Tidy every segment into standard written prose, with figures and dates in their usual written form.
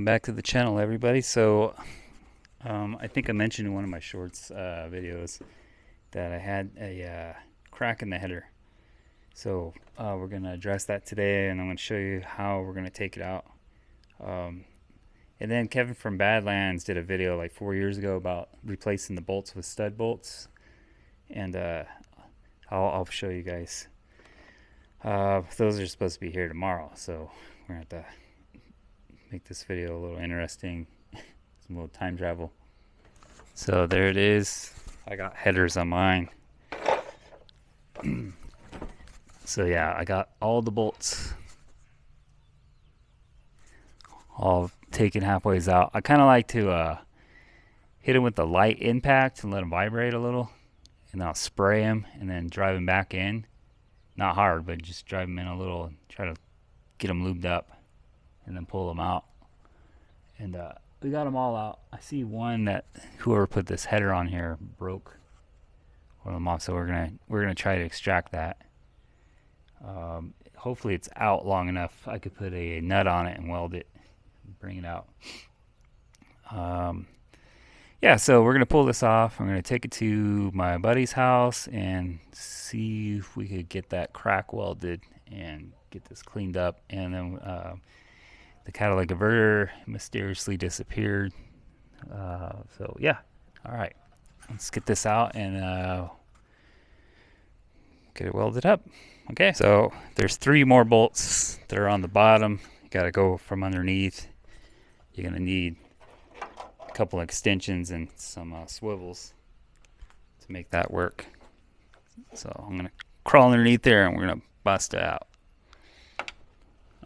back to the channel, everybody. So I think I mentioned in one of my shorts videos that I had a crack in the header. So we're going to address that today, and I'm going to show you how we're going to take it out. And then Kevin from Badlands did a video like 4 years ago about replacing the bolts with stud bolts, and I'll show you guys. Those are supposed to be here tomorrow, so we're going to have to make this video a little interesting. Some little time travel. So there it is. I got headers on mine. So yeah, I got all the bolts all taken halfways out. I kind of like to hit them with the light impact and let them vibrate a little, and then I'll spray them and then drive them back in. Not hard, but just drive them in a little and try to get them lubed up and then pull them out. And we got them all out. I see one that whoever put this header on here broke one of them off, so we're gonna try to extract that. Hopefully it's out long enough I could put a nut on it and weld it and bring it out. Yeah, so we're gonna pull this off. I'm gonna take it to my buddy's house and see if we could get that crack welded and get this cleaned up. And then the catalytic converter mysteriously disappeared. So yeah, all right, let's get this out and get it welded up. Okay, so there's 3 more bolts that are on the bottom. You gotta go from underneath. You're gonna need a couple extensions and some swivels to make that work. So I'm gonna crawl underneath there and we're gonna bust it out.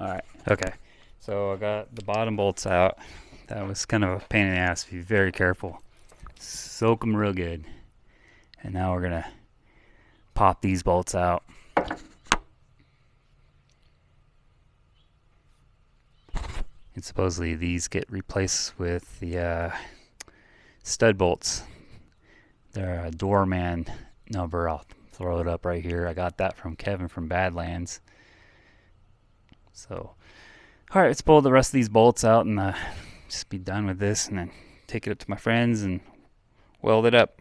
All right, okay. So I got the bottom bolts out. That was kind of a pain in the ass. Be very careful. Soak them real good. And now we're gonna pop these bolts out. And supposedly these get replaced with the stud bolts. They're a doorman number. I'll throw it up right here. I got that from Kevin from Badlands. So alright, let's pull the rest of these bolts out and just be done with this, and then take it up to my friends and weld it up.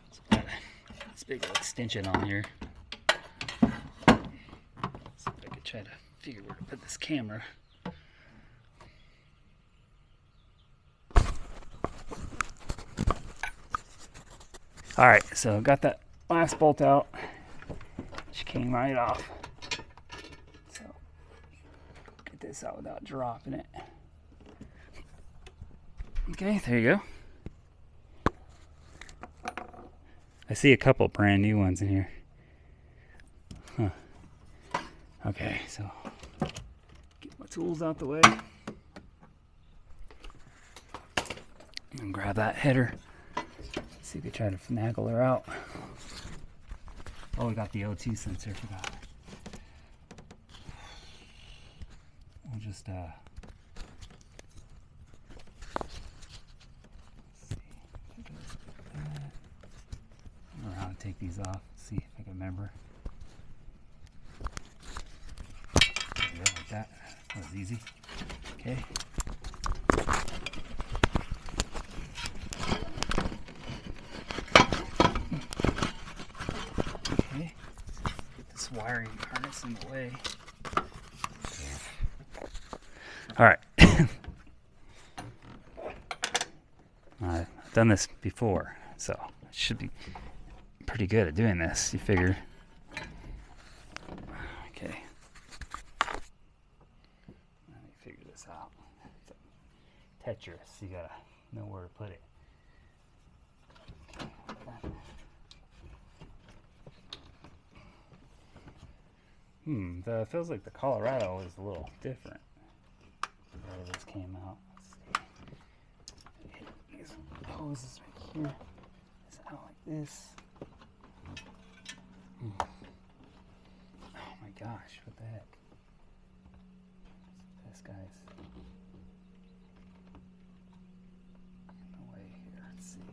So got this big extension on here. See if I could try to figure where to put this camera. Alright, so got that last bolt out, which came right off. So get this out without dropping it. Okay, there you go. I see a couple brand new ones in here. Huh. Okay, so get my tools out the way and grab that header. See if we try to finagle her out. Oh, we got the O2 sensor. Forgot. We'll just see. I don't know how to take these off. See if I can remember. There we go, like that. That was easy. Okay. Wiring harness in the way. All right. I've done this before, so I should be pretty good at doing this, you figure. Okay. Let me figure this out. It's Tetris, you gotta know where to put it. Feels like the Colorado is a little different. Where this came out. Let's see. These hoses right here. It's out like this. Oh my gosh, what the heck? This guy's in the way here. Let's see.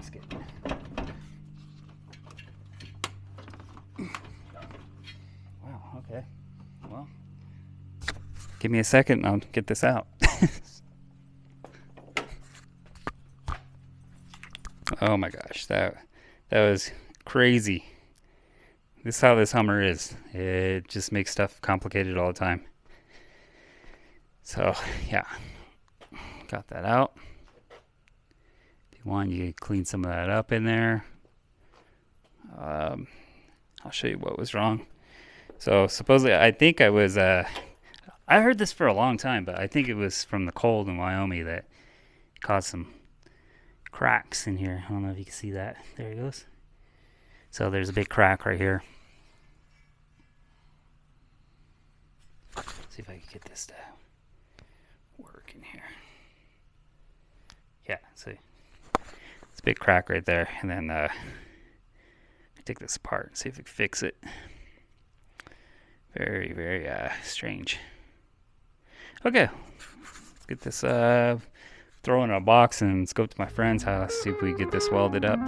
gasket. Wow, okay. Well, give me a second and I'll get this out. Oh my gosh, that was crazy. This is how this Hummer is. It just makes stuff complicated all the time. So, yeah. Got that out. If you want, you can clean some of that up in there. I'll show you what was wrong. So, supposedly, I think I was... I heard this for a long time, but I think it was from the cold in Wyoming that caused some cracks in here. I don't know if you can see that. There it goes. So, there's a big crack right here. See if I can get this to work in here. Yeah, see, it's a big crack right there. And then take this apart and see if we can fix it. Very, very strange. Okay, let's get this throw in a box and let's go to my friend's house, see if we can get this welded up.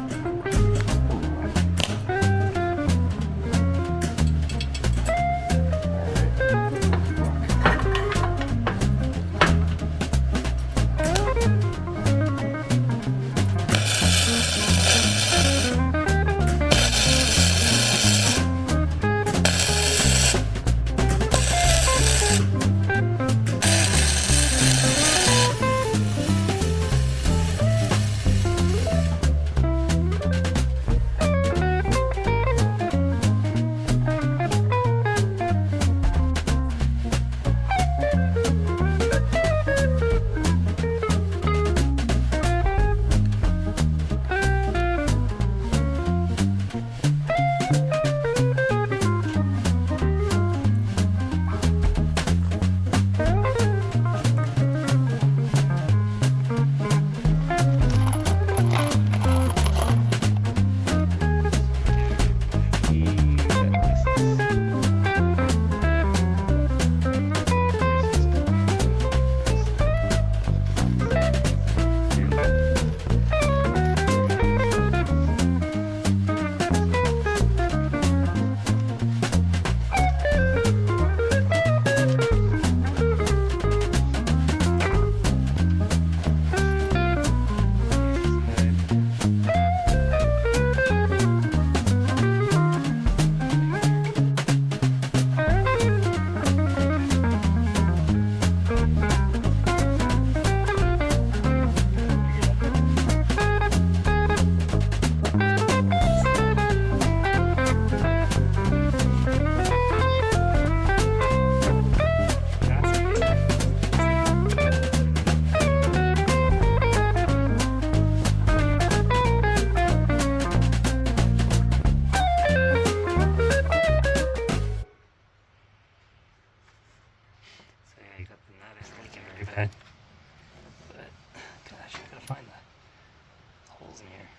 bad. But, gosh, I gotta find the holes in here.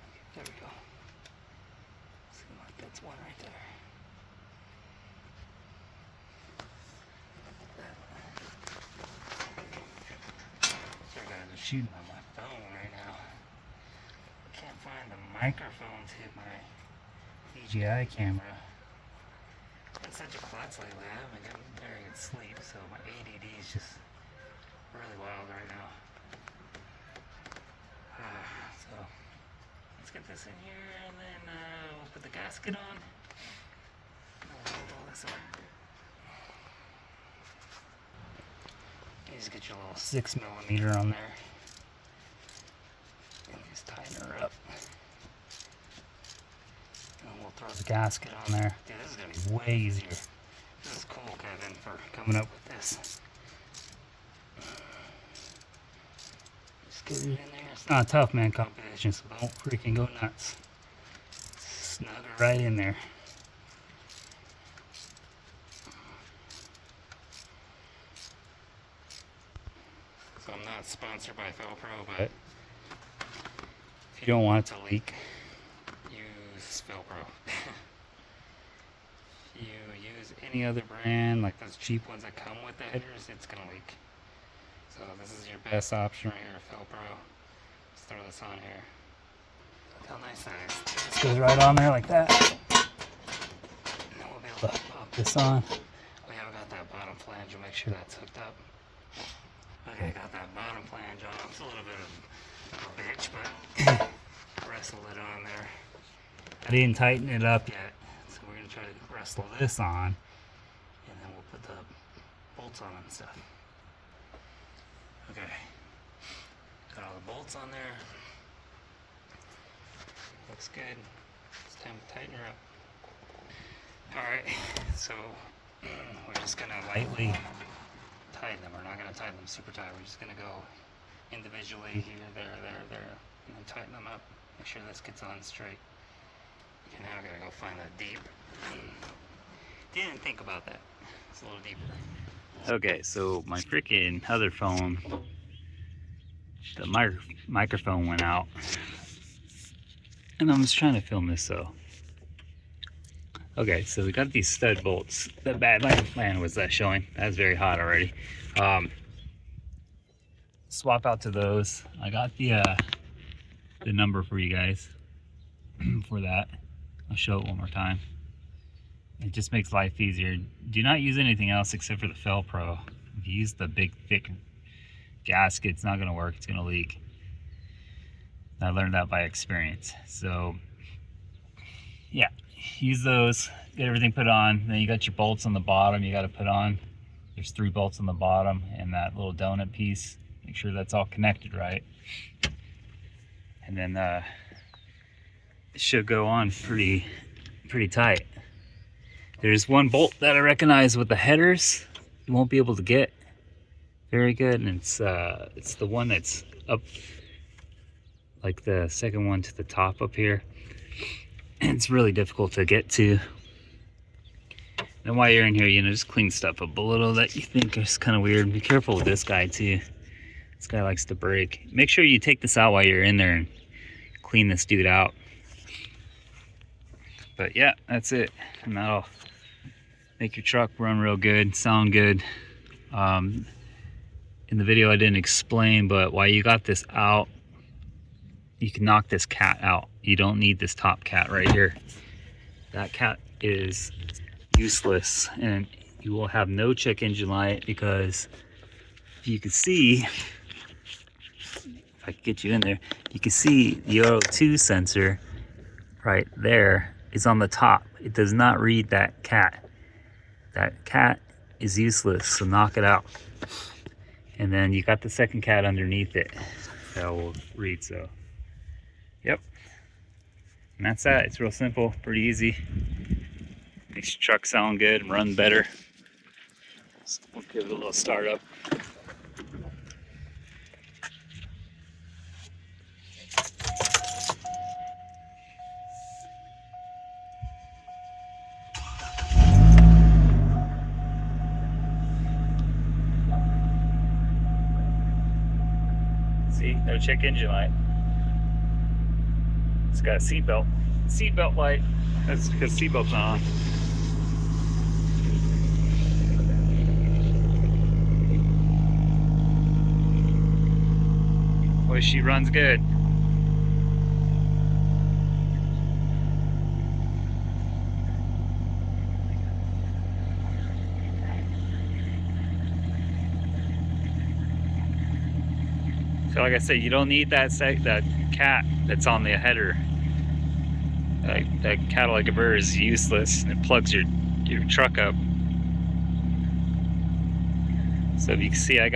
Okay, there we go. Seems like that's one right there. Sorry guys, I'm shooting on my phone right now. I can't find the microphone to hit my DJI camera. I've been such a klutz lately. I haven't gotten very good sleep, so my ADD is just really wild right now. So let's get this in here, and then we'll put the gasket on. And we'll hold all this on. You just get your little 6mm on there, and just tighten her up. And we'll throw the gasket on there. Dude, this is going to be way easier. This is cool, Kevin, for coming up with this. Just get it in there. It's not a tough man competition, so don't freaking go nuts. Snug her right in there. So I'm not sponsored by Felpro, but if you don't want it to leak, use Felpro. If you use any other brand, like those cheap ones that come with the headers, it's gonna leak. So this is your best option right here, Felpro. Let's throw this on here. Look how nice that is. This goes right on there like that. And then we'll be able to pop this on. We haven't got that bottom flange. We'll make sure that's hooked up. Okay, got that bottom flange on. It's a little bit of a bitch, but wrestle it on there. I didn't tighten it up yet, so we're going to try to wrestle this on, and then we'll put the bolts on and stuff. Okay, got all the bolts on there. Looks good. It's time to tighten her up. Alright, so we're just going to lightly tighten them. We're not going to tighten them super tight. We're just going to go individually here, there, and then tighten them up. Make sure this gets on straight. Okay, now I gotta go find that deep. Didn't think about that. It's a little deeper. Okay, so my freaking other phone, the microphone went out. And I'm just trying to film this, so. Okay, so we got these stud bolts. The bad land was that showing. That was very hot already. Swap out to those. I got the number for you guys for that. I'll show it one more time. It just makes life easier. Do not use anything else except for the Fel-Pro. If you use the big thick gasket, it's not going to work. It's going to leak. I learned that by experience. So yeah, use those, get everything put on. Then you got your bolts on the bottom you got to put on. There's 3 bolts on the bottom and that little donut piece. Make sure that's all connected right. And then it should go on pretty tight. There's one bolt that I recognize with the headers you won't be able to get very good, and it's the one that's up, like the second one to the top up here. And it's really difficult to get to. And while you're in here, just clean stuff up a little that you think is kind of weird. Be careful with this guy too. This guy likes to break. Make sure you take this out while you're in there and clean this dude out. But yeah, that's it. And that'll make your truck run real good, sound good. In the video I didn't explain, but while you got this out, you can knock this cat out. You don't need this top cat right here. That cat is useless, and you will have no check engine light, because if you can see, if I can get you in there, you can see the O2 sensor right there is on the top. It does not read that cat. That cat is useless, so knock it out. And then you got the second cat underneath it that will read. So yep, and that's that. It's real simple, pretty easy. Makes your truck sound good and run better. So we'll give it a little start up. See, no check engine light. It's got a seatbelt light. That's because seatbelt's not on. Boy, she runs good. So like I said, you don't need that cat that's on the header. That catalytic converter is useless, and it plugs your truck up. So if you can see, you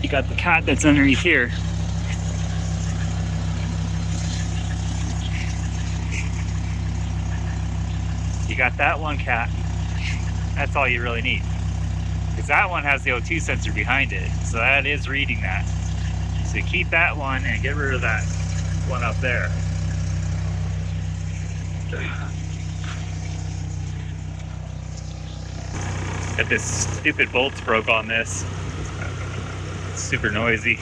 got the cat that's underneath here. You got that one cat. That's all you really need. Because that one has the O2 sensor behind it, so that is reading that. So keep that one and get rid of that one up there. Got this stupid bolts broke on this. It's super noisy.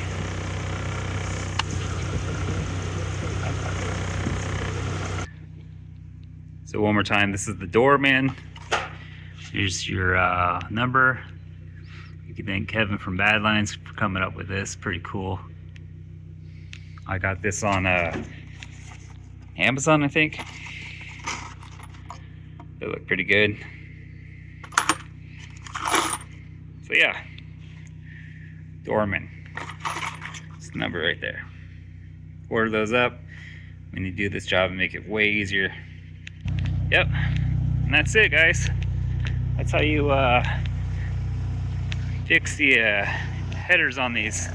So one more time, this is the Doorman. Here's your number. You can thank Kevin from Badlands for coming up with this. Pretty cool. I got this on Amazon, I think. They look pretty good. So yeah, Dorman. It's the number right there. Order those up when you do this job and make it way easier. Yep, and that's it, guys. That's how you fix the headers on these.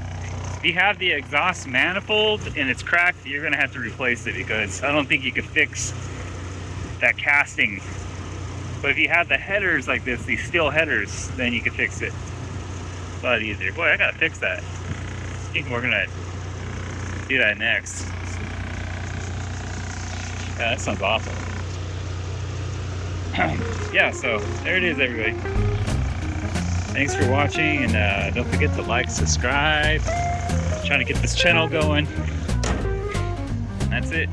If you have the exhaust manifold and it's cracked, you're gonna have to replace it, because I don't think you could fix that casting. But if you have the headers like this, these steel headers, then you can fix it a lot easier. Boy, I gotta fix that. I think we're gonna do that next. Yeah, that sounds awesome. Yeah, so there it is, everybody. Thanks for watching, and don't forget to like, subscribe. I'm trying to get this channel going. And that's it.